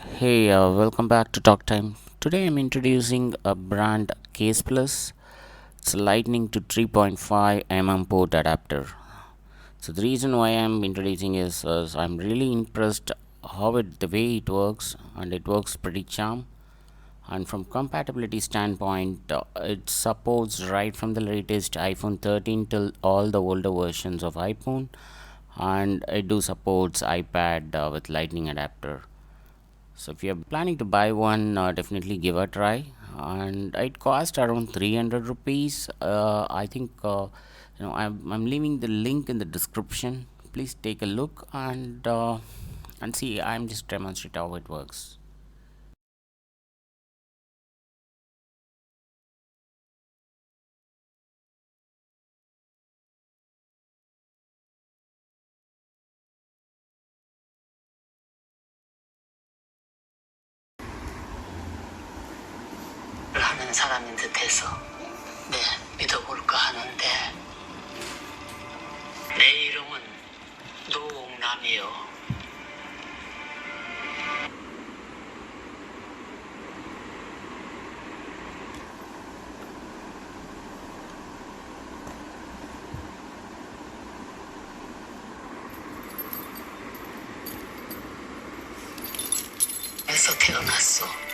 Hey, welcome back to Talk Time. Today I'm introducing a brand Case Plus. It's a Lightning to 3.5 mm port adapter. So the reason why I'm introducing is I'm really impressed the way it works, and it works pretty charm. And from compatibility standpoint, it supports right from the latest iPhone 13 till all the older versions of iPhone, and it do supports iPad with Lightning adapter. So if you're planning to buy one, definitely give a try. And it cost around 300 rupees. I think I'm leaving the link in the description. Please take a look and see. I'm just demonstrate how it works. 하는 사람인 듯해서 네, 믿어볼까 하는데 내 이름은 노옥남이요. 에서 태어났어.